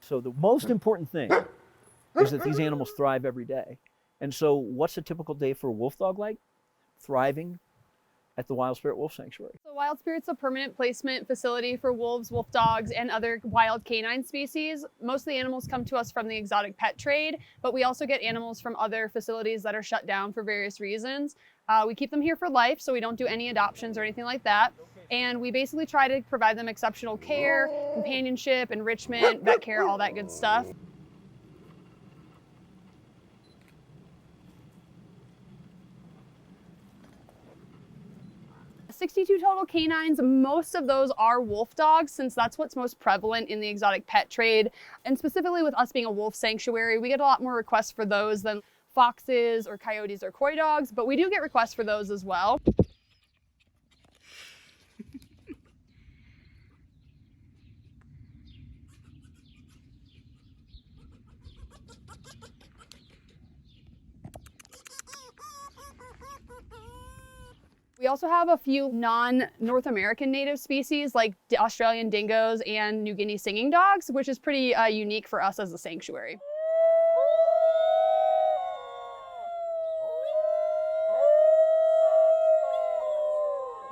So the most important thing is that these animals thrive every day. And so what's a typical day for a wolf dog like? Thriving at the Wild Spirit Wolf Sanctuary. So Wild Spirit's a permanent placement facility for wolves, wolf dogs, and other wild canine species. Most of the animals come to us from the exotic pet trade, but we also get animals from other facilities that are shut down for various reasons. We keep them here for life, so we don't do any adoptions or anything like that. And we basically try to provide them exceptional care, companionship, enrichment, vet care, all that good stuff. 62 total canines. Most of those are wolf dogs, since that's what's most prevalent in the exotic pet trade. And specifically with us being a wolf sanctuary, we get a lot more requests for those than foxes or coyotes or coy dogs, but we do get requests for those as well. We also have a few non-North American native species like Australian dingoes and New Guinea singing dogs, which is pretty unique for us as a sanctuary.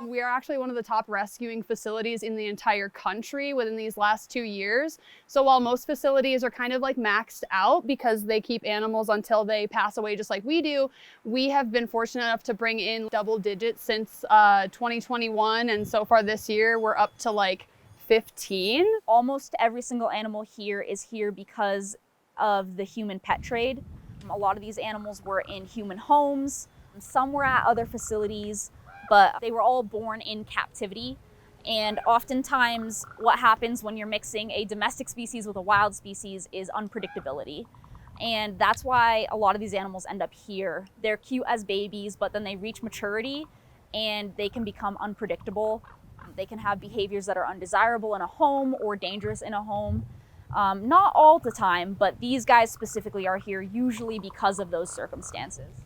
We are actually one of the top rescuing facilities in the entire country within these last 2 years. So while most facilities are kind of like maxed out because they keep animals until they pass away just like we do, we have been fortunate enough to bring in double digits since 2021. And so far this year, we're up to like 15. Almost every single animal here is here because of the human pet trade. A lot of these animals were in human homes. Some were at other facilities, but they were all born in captivity. And oftentimes what happens when you're mixing a domestic species with a wild species is unpredictability. And that's why a lot of these animals end up here. They're cute as babies, but then they reach maturity and they can become unpredictable. They can have behaviors that are undesirable in a home or dangerous in a home. Not all the time, but these guys specifically are here usually because of those circumstances.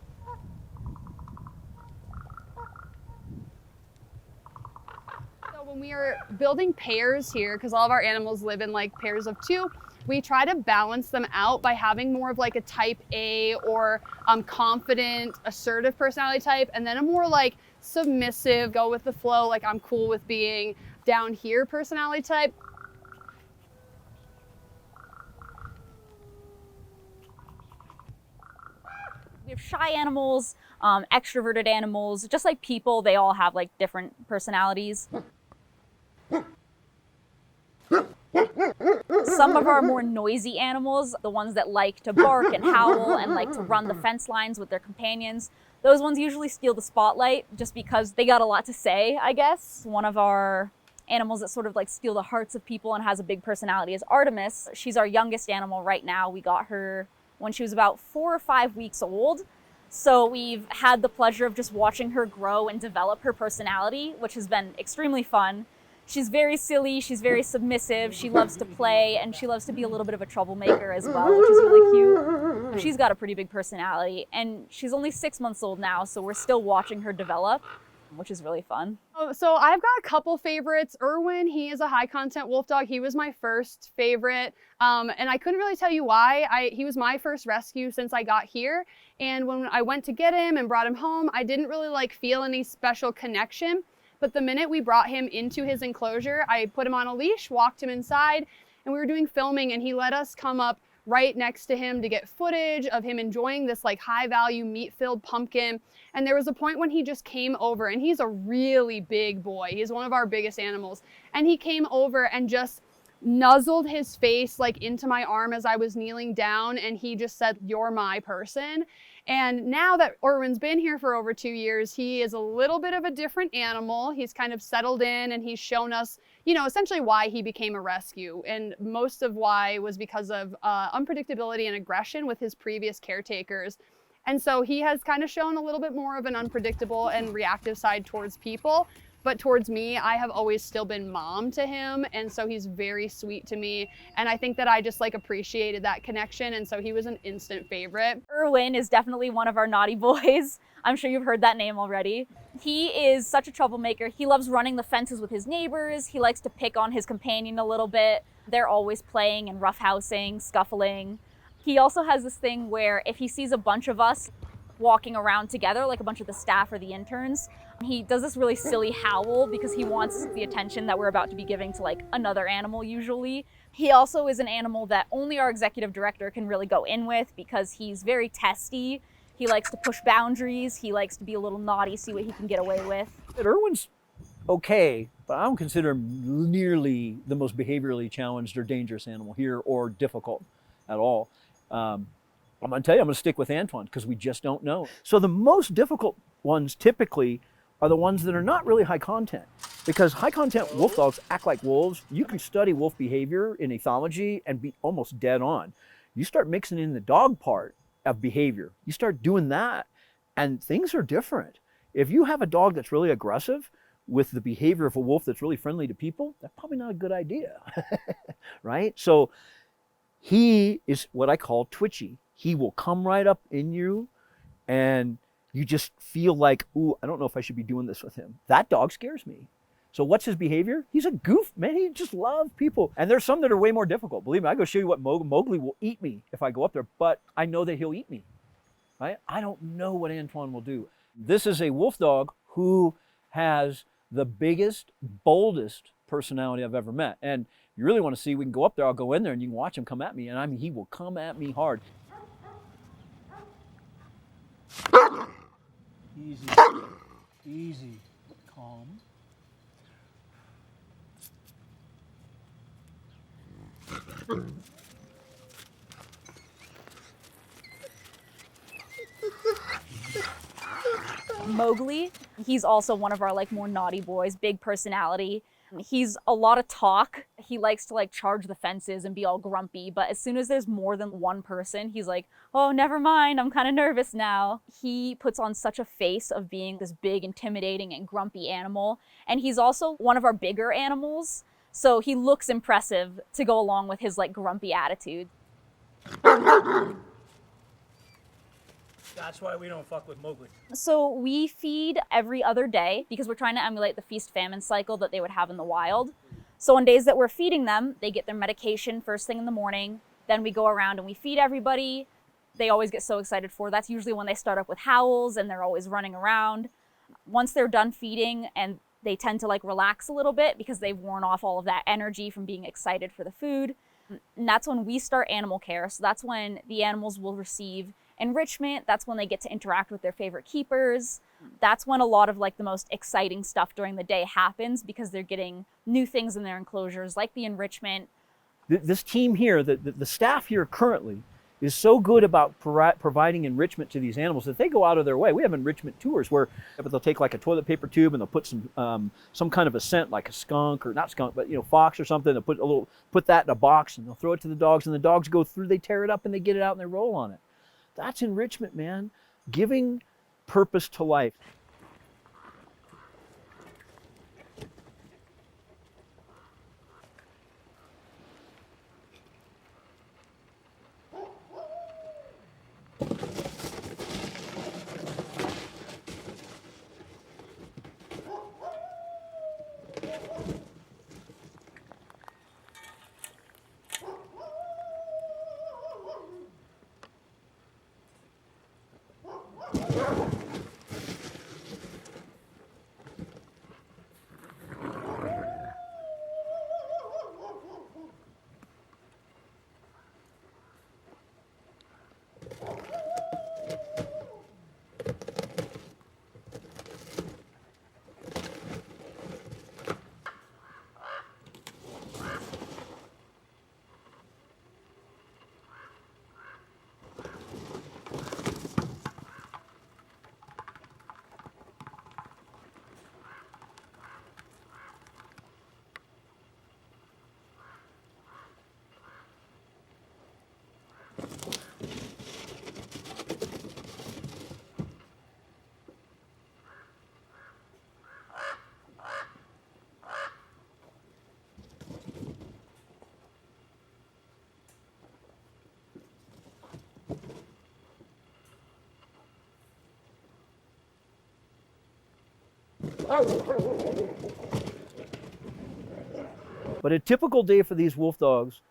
When we are building pairs here, because all of our animals live in like pairs of 2, we try to balance them out by having more of like a type A or confident, assertive personality type, and then a more like submissive, go with the flow, like I'm cool with being down here personality type. We have shy animals, extroverted animals, just like people, they all have like different personalities. Some of our more noisy animals, the ones that like to bark and howl and like to run the fence lines with their companions, those ones usually steal the spotlight just because they got a lot to say, I guess. One of our animals that sort of like steal the hearts of people and has a big personality is Artemis. She's our youngest animal right now. We got her when she was about 4 or 5 weeks old. So we've had the pleasure of just watching her grow and develop her personality, which has been extremely fun. She's very silly, she's very submissive, she loves to play, and she loves to be a little bit of a troublemaker as well, which is really cute. She's got a pretty big personality, and she's only 6 months old now, so we're still watching her develop, which is really fun. So I've got a couple favorites. Irwin, he is a high content wolf dog. He was my first favorite. And I couldn't really tell you why. He was my first rescue since I got here. And when I went to get him and brought him home, I didn't really like feel any special connection. But the minute we brought him into his enclosure, I put him on a leash, walked him inside, and we were doing filming, and he let us come up right next to him to get footage of him enjoying this like high value meat-filled pumpkin. And there was a point when he just came over, and he's a really big boy. He's one of our biggest animals. And he came over and just nuzzled his face like into my arm as I was kneeling down, and he just said, "You're my person." And now that Irwin's been here for over 2 years, he is a little bit of a different animal. He's kind of settled in, and he's shown us you know, essentially why he became a rescue. And most of why was because of unpredictability and aggression with his previous caretakers. And so he has kind of shown a little bit more of an unpredictable and reactive side towards people. But towards me, I have always still been mom to him. And so he's very sweet to me. And I think that I just like appreciated that connection. And so he was an instant favorite. Irwin is definitely one of our naughty boys. I'm sure you've heard that name already. He is such a troublemaker. He loves running the fences with his neighbors. He likes to pick on his companion a little bit. They're always playing and roughhousing, scuffling. He also has this thing where if he sees a bunch of us walking around together, like a bunch of the staff or the interns, he does this really silly howl because he wants the attention that we're about to be giving to like another animal usually. He also is an animal that only our executive director can really go in with because he's very testy. He likes to push boundaries. He likes to be a little naughty, see what he can get away with. Irwin's okay, but I don't consider him nearly the most behaviorally challenged or dangerous animal here or difficult at all. I'm going to tell you, I'm going to stick with Antoine because we just don't know. So the most difficult ones typically are the ones that are not really high content, because high content wolf dogs act like wolves. You can study wolf behavior in ethology and be almost dead on. You start mixing in the dog part of behavior, you start doing that, and things are different. If you have a dog that's really aggressive with the behavior of a wolf that's really friendly to people, that's probably not a good idea, right? So he is what I call twitchy. He will come right up in you and you just feel like, ooh, I don't know if I should be doing this with him. That dog scares me. So what's his behavior? He's a goof, man. He just loves people. And there's some that are way more difficult. Believe me, I go show you what Mowgli will eat me if I go up there, but I know that he'll eat me, right? I don't know what Antoine will do. This is a wolf dog who has the biggest, boldest personality I've ever met. And you really want to see, we can go up there, I'll go in there and you can watch him come at me. And I mean, he will come at me hard. Easy, easy, calm. Mowgli, he's also one of our like more naughty boys, big personality. He's a lot of talk. He likes to like charge the fences and be all grumpy, but as soon as there's more than one person, he's like, oh, never mind, I'm kind of nervous now. He puts on such a face of being this big, intimidating, and grumpy animal. And he's also one of our bigger animals, so he looks impressive to go along with his like grumpy attitude. That's why we don't fuck with Mowgli. So we feed every other day because we're trying to emulate the feast-famine cycle that they would have in the wild. So on days that we're feeding them, they get their medication first thing in the morning. Then we go around and we feed everybody. They always get so excited for. That's usually when they start up with howls and they're always running around. Once they're done feeding and they tend to like relax a little bit because they've worn off all of that energy from being excited for the food. And that's when we start animal care. So that's when the animals will receive enrichment. That's when they get to interact with their favorite keepers. That's when a lot of like the most exciting stuff during the day happens because they're getting new things in their enclosures like the enrichment. This team here, the staff here currently is so good about providing enrichment to these animals that they go out of their way. We have enrichment tours where they'll take like a toilet paper tube and they'll put some kind of a scent like a skunk, or not skunk, but fox or something. They'll put that in a box and they'll throw it to the dogs, and the dogs go through, they tear it up and they get it out and they roll on it. That's enrichment, man. Giving purpose to life. But a typical day for these wolf dogs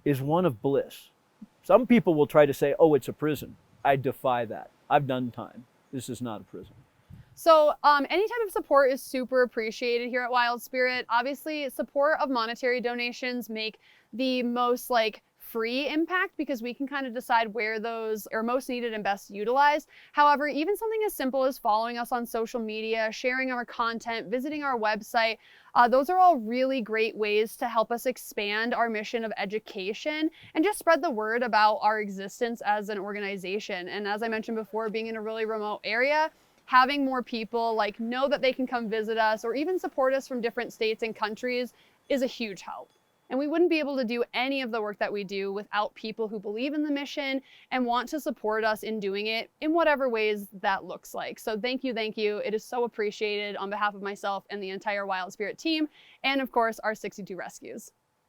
is one of bliss. Some people will try to say, oh, it's a prison. I defy that. I've done time. This is not a prison. So any type of support is super appreciated here at Wild Spirit. Obviously, support of monetary donations make the most free impact because we can kind of decide where those are most needed and best utilized. However, even something as simple as following us on social media, sharing our content, visiting our website, those are all really great ways to help us expand our mission of education and just spread the word about our existence as an organization. And as I mentioned before, being in a really remote area, having more people know that they can come visit us or even support us from different states and countries is a huge help. And we wouldn't be able to do any of the work that we do without people who believe in the mission and want to support us in doing it in whatever ways that looks like. So thank you, thank you. It is so appreciated on behalf of myself and the entire Wild Spirit team, and of course, our 62 rescues.